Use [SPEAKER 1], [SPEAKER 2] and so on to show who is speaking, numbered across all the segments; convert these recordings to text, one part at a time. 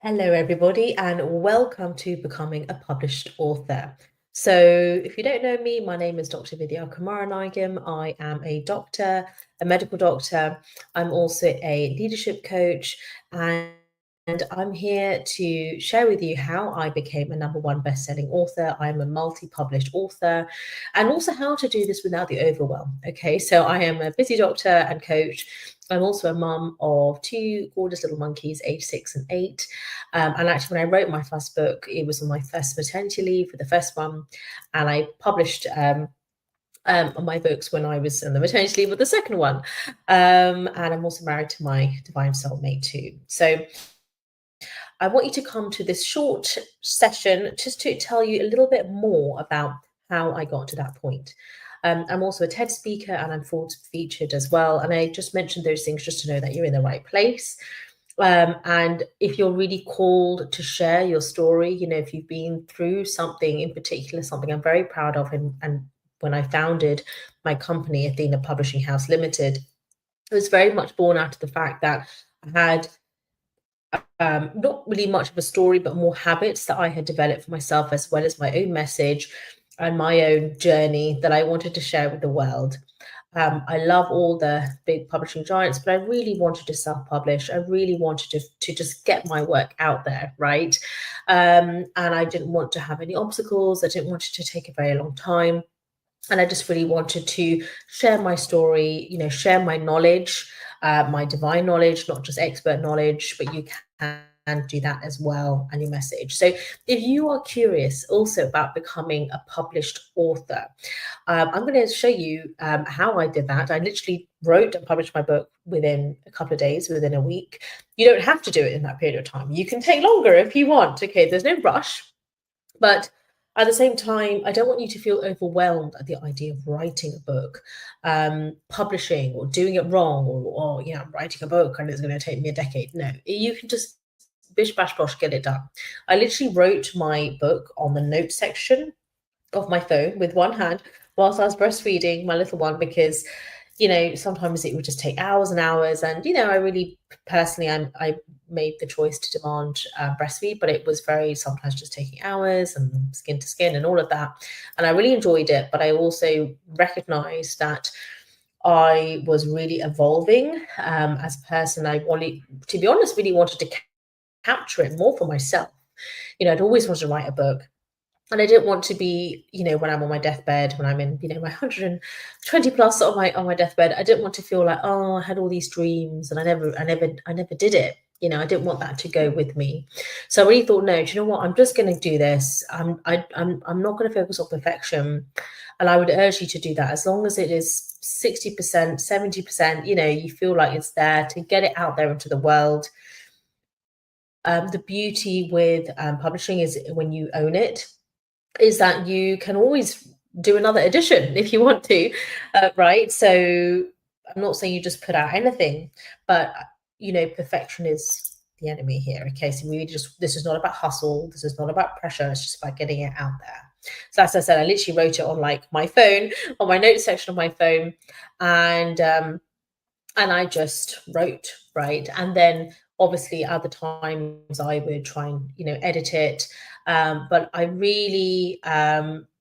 [SPEAKER 1] Hello, everybody, and welcome to Becoming a Published Author. So, if you don't know me, my name is Dr. Vidhya Kumaranayakam. I am a doctor, a medical doctor. I'm also a leadership coach, and I'm here to share with you how I became a #1 best-selling author. I'm a multi-published author, and also how to do this without the overwhelm. Okay, so I am a busy doctor and coach. I'm also a mum of two gorgeous little monkeys, aged 6 and 8. And actually, when I wrote my first book, it was on my first maternity leave for the first one, and I published my books when I was on the maternity leave with the second one. And I'm also married to my divine soulmate too. So I want you to come to this short session just to tell you a little bit more about how I got to that point. I'm also a TED speaker and I'm featured as well. And I just mentioned those things just to know that you're in the right place. And if you're really called to share your story, if you've been through something in particular, something I'm very proud of, and when I founded my company, Athena Publishing House Limited, it was very much born out of the fact that I had not really much of a story, but more habits that I had developed for myself, as well as my own message and my own journey that I wanted to share with the world. I love all the big publishing giants, but I really wanted to self-publish. I really wanted to just get my work out there, right? And I didn't want to have any obstacles. I didn't want it to take a very long time. And I just really wanted to share my story, share my knowledge, my divine knowledge, not just expert knowledge, but you can do that as well, and your message. So if you are curious also about becoming a published author, I'm going to show you how I did that. I literally wrote and published my book within a couple of days, within a week. You don't have to do it in that period of time. You can take longer if you want. Okay, there's no rush. But at the same time, I don't want you to feel overwhelmed at the idea of writing a book, publishing or doing it wrong, or I'm writing a book and it's going to take me a decade. No, you can just bish bash bosh get it done. I literally wrote my book on the notes section of my phone with one hand whilst I was breastfeeding my little one, because sometimes it would just take hours and hours. And I really personally, I made the choice to demand breastfeed, but it was very sometimes just taking hours and skin to skin and all of that. And I really enjoyed it, but I also recognized that I was really evolving as a person. I wanted, to be honest, really wanted to capture it more for myself. I'd always wanted to write a book. And I didn't want to be, when I'm on my deathbed, when I'm in, my 120 plus on my deathbed, I didn't want to feel like, oh, I had all these dreams and I never did it. I didn't want that to go with me. So I really thought, no, do you know what? I'm just going to do this. I'm not going to focus on perfection. And I would urge you to do that, as long as it is 60%, 70%, you feel like it's there, to get it out there into the world. The beauty with publishing is when you own it, is that you can always do another edition if you want to, right? So I'm not saying you just put out anything, but perfection is the enemy here. Okay, so this is not about hustle, this is not about pressure, it's just about getting it out there. So as I said, I literally wrote it on my phone, on my notes section of my phone, and I just wrote, right? And then obviously other times I would try and edit it, but I really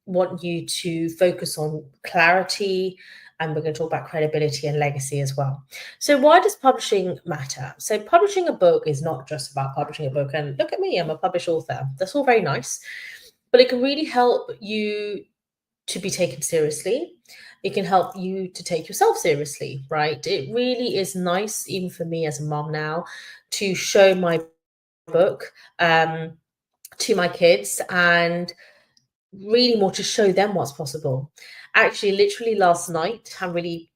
[SPEAKER 1] want you to focus on clarity, and we're going to talk about credibility and legacy as well. So why does publishing matter? So publishing a book is not just about publishing a book and look at me, I'm a published author. That's all very nice, but it can really help you to be taken seriously. It can help you to take yourself seriously, right? It really is nice, even for me as a mom now, to show my book to my kids, and really more to show them what's possible. Actually, literally last night, I'm really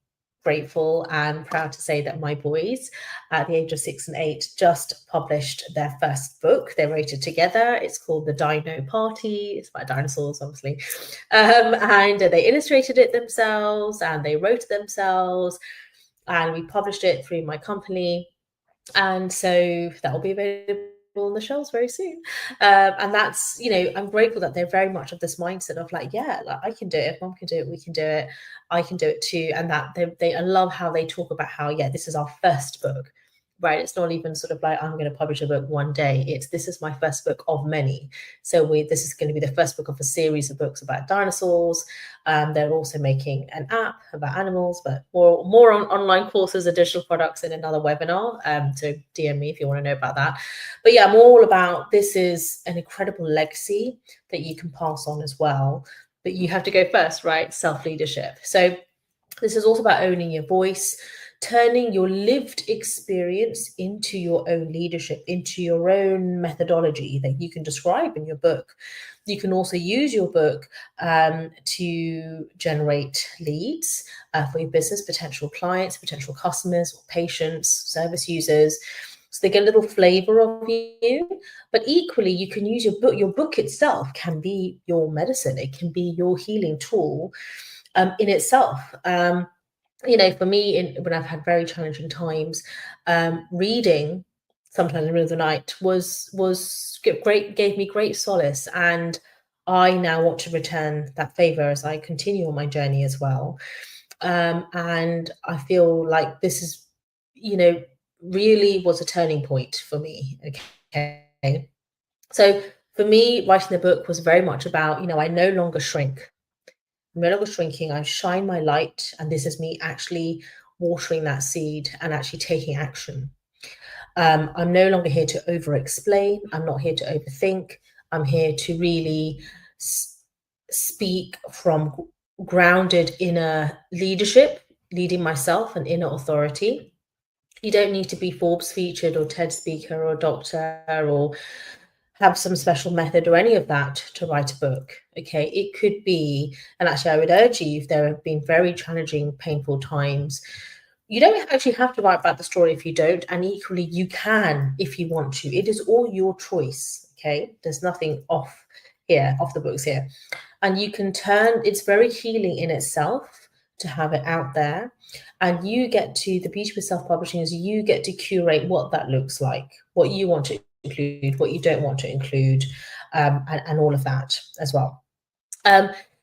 [SPEAKER 1] grateful and proud to say that my boys, at the age of 6 and 8, just published their first book. They wrote it together. It's called The Dino Party. It's about dinosaurs, obviously. And they illustrated it themselves, and they wrote it themselves, and we published it through my company. And so that will be available on the shelves very soon. And that's, I'm grateful that they're very much of this mindset of like, yeah, like, I can do it. If mom can do it, we can do it. I can do it too. And that I love how they talk about how, yeah, this is our first book. right? It's not even sort of like, I'm going to publish a book one day. This is my first book of many. So this is going to be the first book of a series of books about dinosaurs. They're also making an app about animals, but more on online courses and digital products in another webinar. So DM me if you want to know about that. But yeah, I'm all about, this is an incredible legacy that you can pass on as well. But you have to go first, right? Self-leadership. So this is also about owning your voice, turning your lived experience into your own leadership, into your own methodology that you can describe in your book. You can also use your book to generate leads for your business, potential clients, potential customers, or patients, service users. So they get a little flavor of you. But equally, you can use your book. Your book itself can be your medicine. It can be your healing tool in itself. For me, when I've had very challenging times, reading sometimes in the middle of the night gave me great solace, and I now want to return that favor as I continue on my journey as well. And I feel like this is, really was a turning point for me. Okay, so for me, writing the book was very much about, I no longer shrink. When I was shrinking, I shine my light, and this is me actually watering that seed and actually taking action. I'm no longer here to over-explain. I'm not here to overthink. I'm here to really speak from grounded inner leadership, leading myself and inner authority. You don't need to be Forbes featured or TED speaker or doctor or have some special method or any of that to write a book. Okay, it could be, and actually I would urge you, if there have been very challenging, painful times, you don't actually have to write about the story if you don't, and equally you can if you want to. It is all your choice. Okay, there's nothing off the books here. And you can it's very healing in itself to have it out there. And the beauty with self-publishing is you get to curate what that looks like, what you want to include, what you don't want to include, and all of that as well.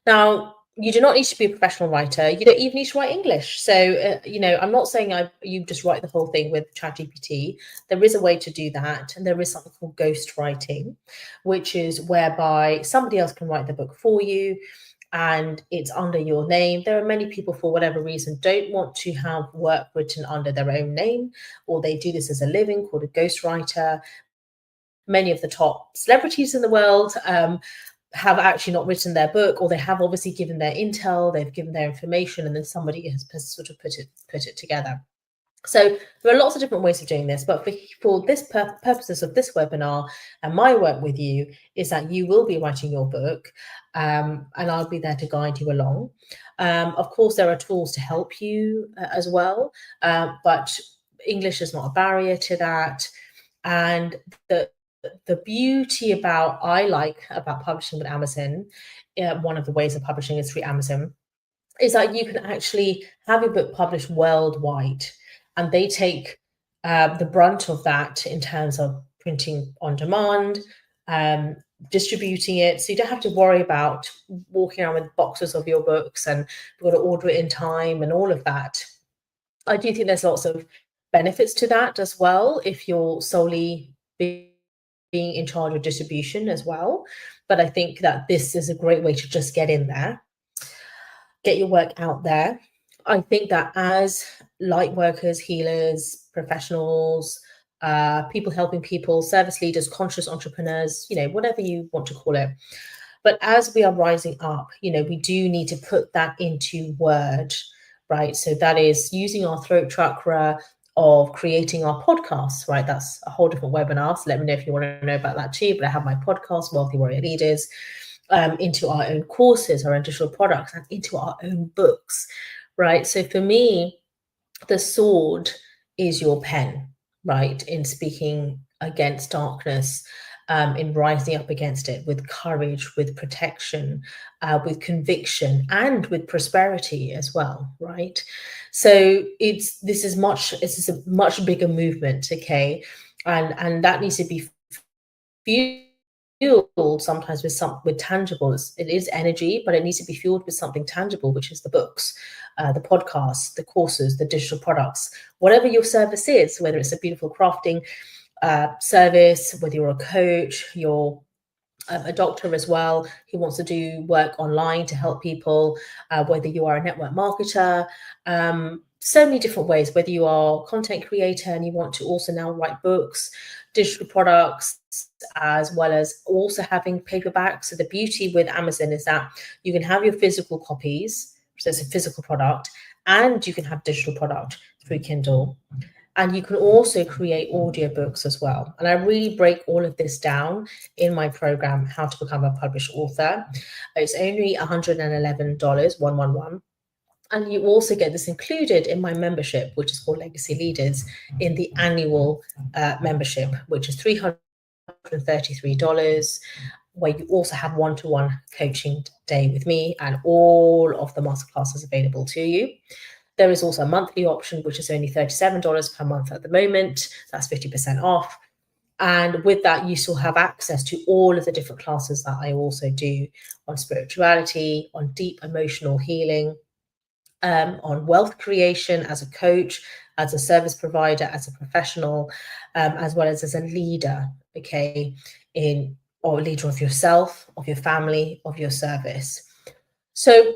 [SPEAKER 1] Now, you do not need to be a professional writer. You don't even need to write English. So, I'm not saying you just write the whole thing with ChatGPT. There is a way to do that. And there is something called ghostwriting, which is whereby somebody else can write the book for you and it's under your name. There are many people, for whatever reason, don't want to have work written under their own name, or they do this as a living, called a ghostwriter. Many of the top celebrities in the world have actually not written their book, or they have obviously given their intel, they've given their information, and then somebody has sort of put it together. So there are lots of different ways of doing this, but for this purposes of this webinar and my work with you is that you will be writing your book, and I'll be there to guide you along. Of course, there are tools to help you as well, but English is not a barrier to that. And the beauty about publishing with Amazon, one of the ways of publishing is through Amazon, is that you can actually have your book published worldwide, and they take the brunt of that in terms of printing on demand, distributing it. So you don't have to worry about walking around with boxes of your books and you've got to order it in time and all of that. I do think there's lots of benefits to that as well if you're solely being in charge of distribution as well. But I think that this is a great way to just get in there, get your work out there. I think that as light workers, healers, professionals, people helping people, service leaders, conscious entrepreneurs, whatever you want to call it. But as we are rising up, we do need to put that into word, right? So that is using our throat chakra, of creating our podcasts, right? That's a whole different webinar. So let me know if you want to know about that too. But I have my podcast, Wealthy Warrior Leaders, into our own courses, our own digital products, and into our own books, right? So for me, the sword is your pen, right? In speaking against darkness, in rising up against it with courage, with protection, with conviction, and with prosperity as well, right? So this is a much bigger movement, okay? And that needs to be fueled sometimes with tangible. It is energy, but it needs to be fueled with something tangible, which is the books, the podcasts, the courses, the digital products, whatever your service is, whether it's a beautiful crafting service, whether you're a coach, you're a doctor as well who wants to do work online to help people, whether you are a network marketer, so many different ways, whether you are a content creator and you want to also now write books, digital products, as well as also having paperbacks. So the beauty with Amazon is that you can have your physical copies, so it's a physical product, and you can have digital product through Kindle. And you can also create audiobooks as well. And I really break all of this down in my program, How to Become a Published Author. It's only $111, 111. And you also get this included in my membership, which is called Legacy Leaders, in the annual membership, which is $333, where you also have one-to-one coaching day with me and all of the masterclasses available to you. There is also a monthly option, which is only $37 per month at the moment. That's 50% off. And with that, you still have access to all of the different classes that I also do on spirituality, on deep emotional healing, on wealth creation as a coach, as a service provider, as a professional, as well as a leader, okay, or a leader of yourself, of your family, of your service. So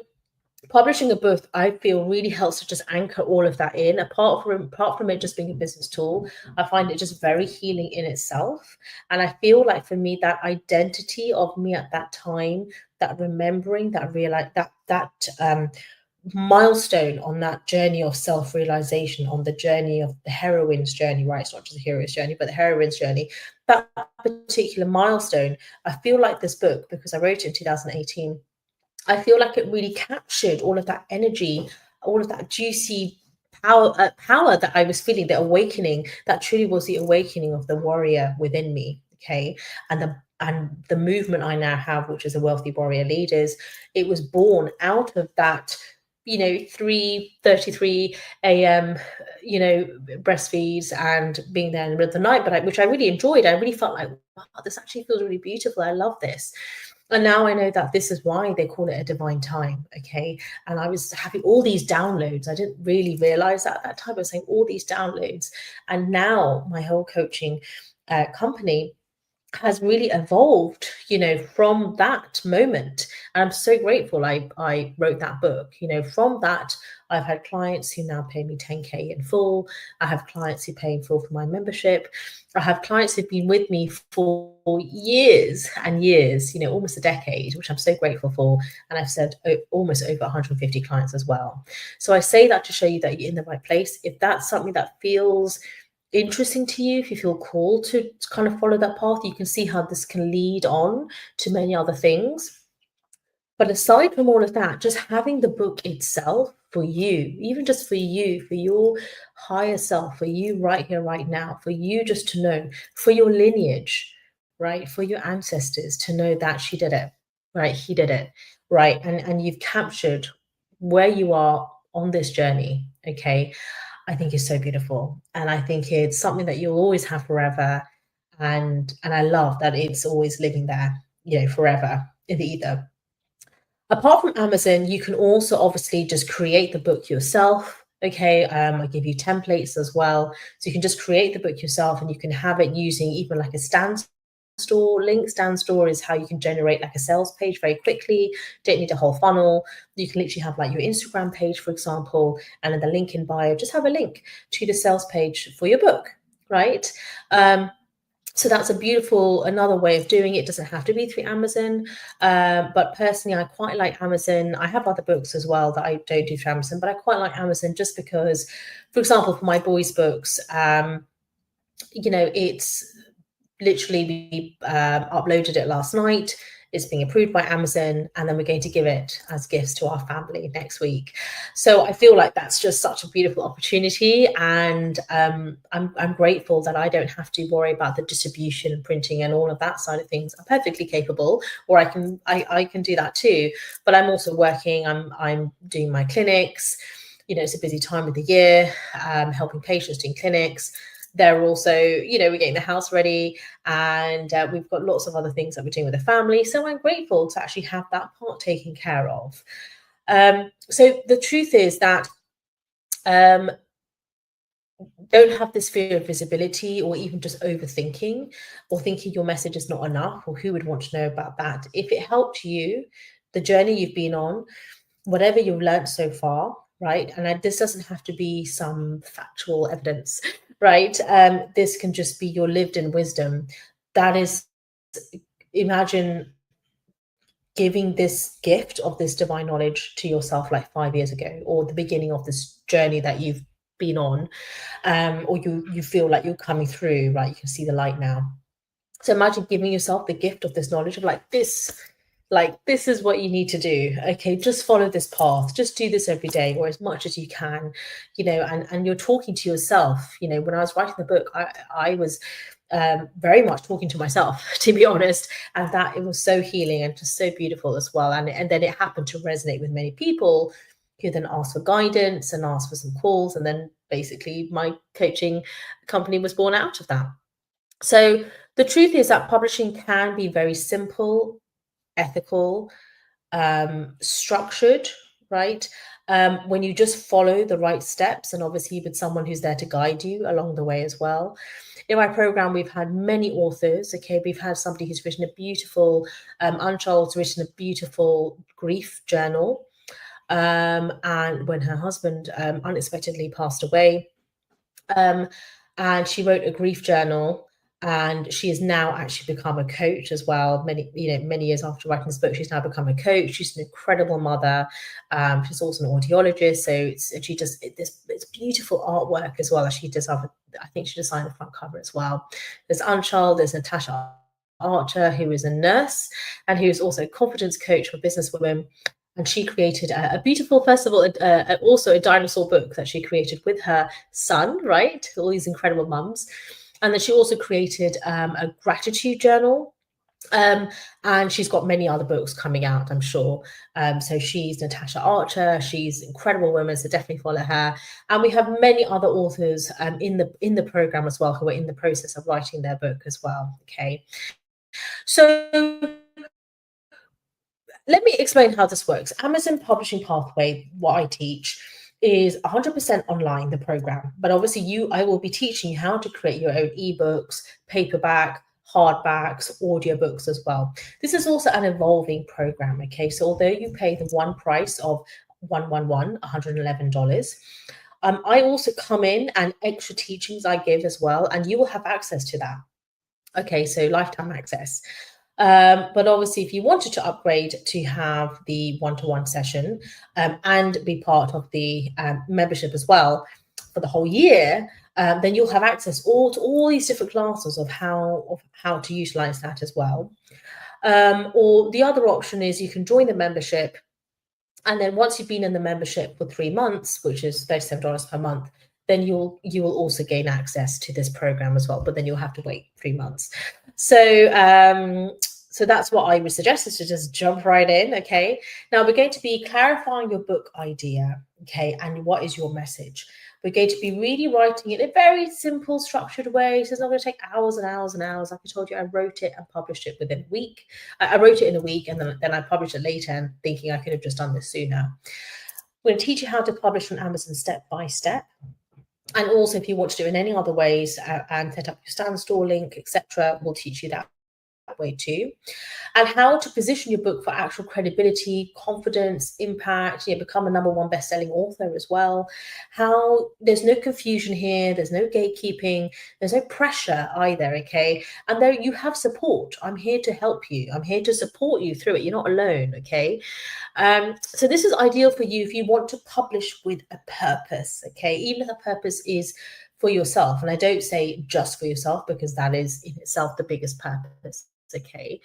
[SPEAKER 1] publishing a book, I feel, really helps to just anchor all of that in. Apart from it just being a business tool, I find it just very healing in itself. And I feel like for me, that identity of me at that time, that remembering, that milestone on that journey of self-realization, on the journey of the heroine's journey, right? It's not just the hero's journey, but the heroine's journey. That particular milestone, I feel like this book, because I wrote it in 2018, I feel like it really captured all of that energy, all of that juicy power that I was feeling, the awakening, that truly was the awakening of the warrior within me, okay? And the movement I now have, which is a Wealthy Warrior Leaders, it was born out of that, 3:33 a.m., breastfeeds and being there in the middle of the night, which I really enjoyed. I really felt like, wow, this actually feels really beautiful. I love this. And now I know that this is why they call it a divine time, okay? And I was having all these downloads. I didn't really realize that at that time. I was saying all these downloads. And now my whole coaching company has really evolved, from that moment. And I'm so grateful I wrote that book. From that, I've had clients who now pay me 10K in full. I have clients who pay in full for my membership. I have clients who've been with me for years and years, almost a decade, which I'm so grateful for. And I've said almost over 150 clients as well. So I say that to show you that you're in the right place. If that's something that feels interesting to you, if you feel called to kind of follow that path, you can see how this can lead on to many other things. But aside from all of that, just having the book itself for you, even just for you, for your higher self, for you right here, right now, for you just to know, for your lineage, right, for your ancestors to know that she did it, right, he did it, right, and you've captured where you are on this journey, okay, I think is so beautiful. And I think it's something that you'll always have forever. And I love that it's always living there, forever in the ether. Apart from Amazon, you can also obviously just create the book yourself. Okay, I give you templates as well. So you can just create the book yourself and you can have it using even like a Stand Store link. Stand Store is how you can generate like a sales page very quickly. Don't need a whole funnel. You can literally have like your Instagram page, for example, and in the link in bio, just have a link to the sales page for your book, right? So that's another way of doing it. It doesn't have to be through Amazon. But personally, I quite like Amazon. I have other books as well that I don't do through Amazon, but I quite like Amazon just because, for example, for my boys' books, it's literally we uploaded it last night. It's being approved by Amazon, and then we're going to give it as gifts to our family next week. So I feel like that's just such a beautiful opportunity, and I'm grateful that I don't have to worry about the distribution and printing and all of that side of things. I'm perfectly capable, or I can do that too. But I'm also working. I'm doing my clinics. It's a busy time of the year, helping patients doing clinics. they're also, we're getting the house ready, and we've got lots of other things that we're doing with the family. So I'm grateful to actually have that part taken care of. So the truth is that don't have this fear of visibility, or even just overthinking, or thinking your message is not enough, or who would want to know about that. If it helped you, the journey you've been on, whatever you've learned so far, right? And this doesn't have to be some factual evidence, right? This can just be your lived in wisdom. That is, imagine giving this gift of this divine knowledge to yourself like 5 years ago, or the beginning of this journey that you've been on, or you feel like you're coming through, right? You can see the light now. So imagine giving yourself the gift of this knowledge of this is what you need to do. Okay, just follow this path, just do this every day, or as much as you can, and you're talking to yourself. When I was writing the book, I was very much talking to myself, to be honest, and that it was so healing and just so beautiful as well. And then it happened to resonate with many people, who then asked for guidance and asked for some calls, and then basically my coaching company was born out of that. So the truth is that publishing can be very simple, ethical, structured, right? When you just follow the right steps, and obviously with someone who's there to guide you along the way as well. In my program, we've had many authors. Okay, we've had somebody who's written a beautiful, Uncharled's written a beautiful grief journal, and when her husband unexpectedly passed away, and she wrote a grief journal, and she has now actually become a coach as well. Many years after writing this book, she's now become a coach. She's an incredible mother. She's also an audiologist. So she does it's beautiful artwork as well. As she does I think she designed the front cover as well. There's Unchild, there's Natasha Archer, who is a nurse and who is also a confidence coach for business women. And she created a beautiful, first of all, also a dinosaur book that she created with her son, right? All these incredible mums. And then she also created a gratitude journal. And she's got many other books coming out, I'm sure. So she's Natasha Archer. She's an incredible woman, so definitely follow her. And we have many other authors in the program as well, who are in the process of writing their book as well. Okay. So let me explain how this works. Amazon Publishing Pathway, what I teach, is 100% online, the program. But obviously I will be teaching you how to create your own ebooks, paperback, hardbacks, audiobooks as well. This is also an evolving program, okay? So although you pay the one price of $111, I also come in and extra teachings I give as well, and you will have access to that. Okay, so lifetime access. But obviously, if you wanted to upgrade to have the one-to-one session and be part of the membership as well for the whole year, then you'll have access to all these different classes of how to utilize that as well. Or the other option is you can join the membership, and then once you've been in the membership for 3 months, which is $37 per month, then you will also gain access to this program as well, but then you'll have to wait 3 months. So that's what I would suggest, is to just jump right in. Okay. Now we're going to be clarifying your book idea. Okay. And what is your message? We're going to be really writing it in a very simple, structured way. So it's not going to take hours and hours and hours. Like I told you, I wrote it and published it within a week. I wrote it in a week, and then I published it later, and thinking I could have just done this sooner. We're going to teach you how to publish on Amazon step by step. And also, if you want to do it in any other ways and set up your stand store link, etc., we'll teach you that way too. And how to position your book for actual credibility, confidence, impact, become a #1 best-selling author as well. How there's no confusion here, there's no gatekeeping, there's no pressure either, okay? And there you have support. I'm here to help you. I'm here to support you through it. You're not alone, okay? So this is ideal for you if you want to publish with a purpose, okay? Even if the purpose is for yourself. And I don't say just for yourself, because that is in itself the biggest purpose, okay?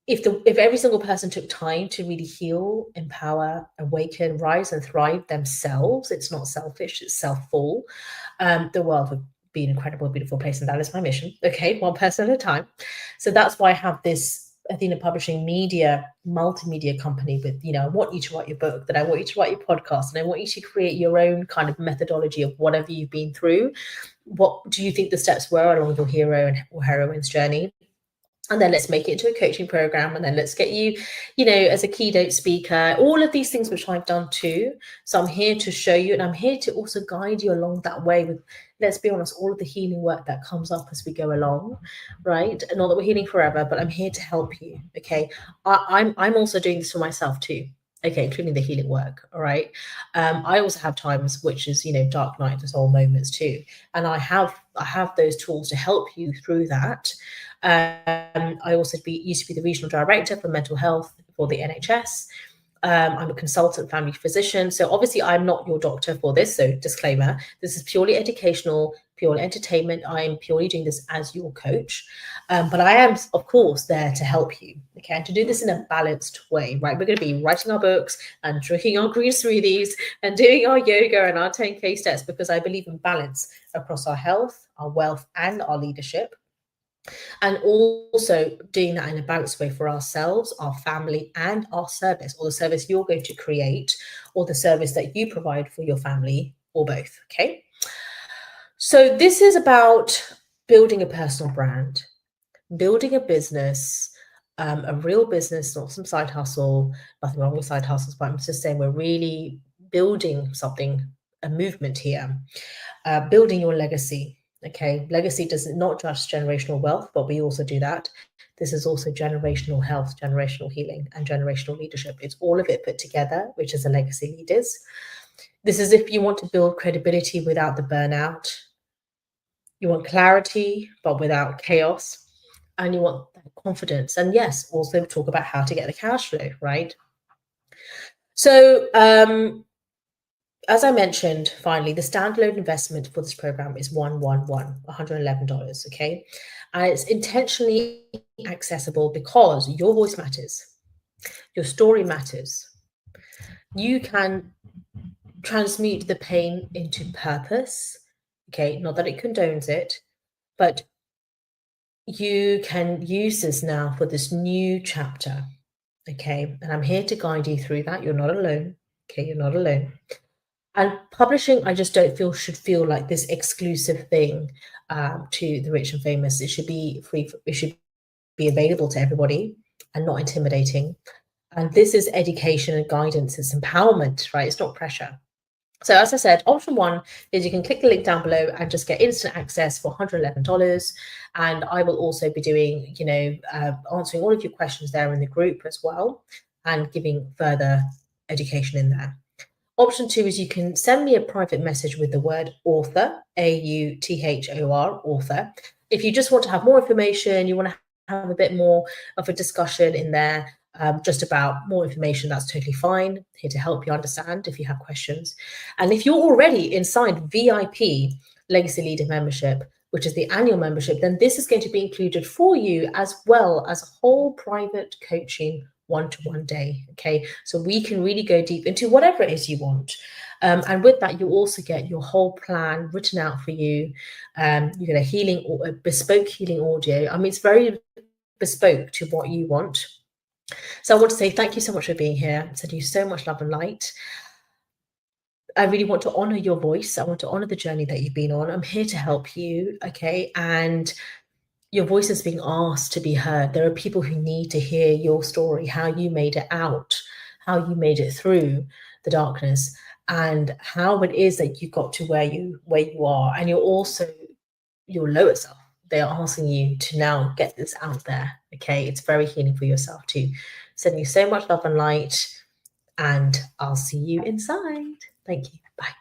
[SPEAKER 1] If every single person took time to really heal, empower, awaken, rise and thrive themselves, it's not selfish, it's self-full, the world would be an incredible, beautiful place. And that is my mission. Okay, one person at a time. So that's why I have this Athena Publishing media, multimedia company with, I want you to write your book, that I want you to write your podcast, and I want you to create your own kind of methodology of whatever you've been through. What do you think the steps were along your hero or heroine's journey? And then let's make it into a coaching program. And then let's get you, as a keynote speaker, all of these things which I've done too. So I'm here to show you, and I'm here to also guide you along that way with, let's be honest, all of the healing work that comes up as we go along, right? And not that we're healing forever, but I'm here to help you. Okay. I'm also doing this for myself too. Okay, including the healing work. All right. I also have times which is, dark night, soul moments too. And I have those tools to help you through that. I also used to be the regional director for mental health for the NHS. I'm a consultant family physician. So obviously I'm not your doctor for this. So disclaimer, this is purely educational, purely entertainment. I am purely doing this as your coach. But I am, of course, there to help you. Okay. And to do this in a balanced way, right? We're going to be writing our books and drinking our green smoothies and doing our yoga and our 10K steps, because I believe in balance across our health, our wealth, and our leadership. And also doing that in a balanced way for ourselves, our family, and our service, or the service you're going to create, or the service that you provide for your family, or both. Okay. So this is about building a personal brand, building a business, a real business, not some side hustle. Nothing wrong with side hustles, but I'm just saying we're really building something, a movement here, building your legacy. Okay, legacy does not just generational wealth, but we also do that. This is also generational health, generational healing, and generational leadership. It's all of it put together, which is a legacy leaders. This is if you want to build credibility without the burnout. You want clarity, but without chaos. And you want confidence. And yes, also talk about how to get the cash flow, right? So, as I mentioned, finally, the standalone investment for this program is $111, okay? And it's intentionally accessible because your voice matters. Your story matters. You can transmute the pain into purpose, okay? Not that it condones it, but you can use this now for this new chapter, okay? And I'm here to guide you through that. You're not alone, okay? You're not alone. And publishing, I just don't feel should feel like this exclusive thing to the rich and famous. It should be free. It should be available to everybody and not intimidating. And this is education and guidance. It's empowerment, right? It's not pressure. So as I said, option one is you can click the link down below and just get instant access for $111. And I will also be doing, answering all of your questions there in the group as well, and giving further education in there. Option two is you can send me a private message with the word author, AUTHOR, author. If you just want to have more information, you want to have a bit more of a discussion in there, just about more information, that's totally fine. Here to help you understand if you have questions. And if you're already inside VIP Legacy Leader membership, which is the annual membership, then this is going to be included for you, as well as a whole private coaching one-to-one day. Okay, so we can really go deep into whatever it is you want. And with that, you also get your whole plan written out for you. You get a bespoke healing audio. I mean, it's very bespoke to what you want. So I want to say thank you so much for being here. I send you so much love and light. I really want to honor your voice. I want to honor the journey that you've been on. I'm here to help you. Okay, and your voice is being asked to be heard. There are people who need to hear your story, how you made it out, how you made it through the darkness, and how it is that you got to where you are. And you're also your lower self. They are asking you to now get this out there. Okay, it's very healing for yourself too. Sending you so much love and light, and I'll see you inside. Thank you. Bye.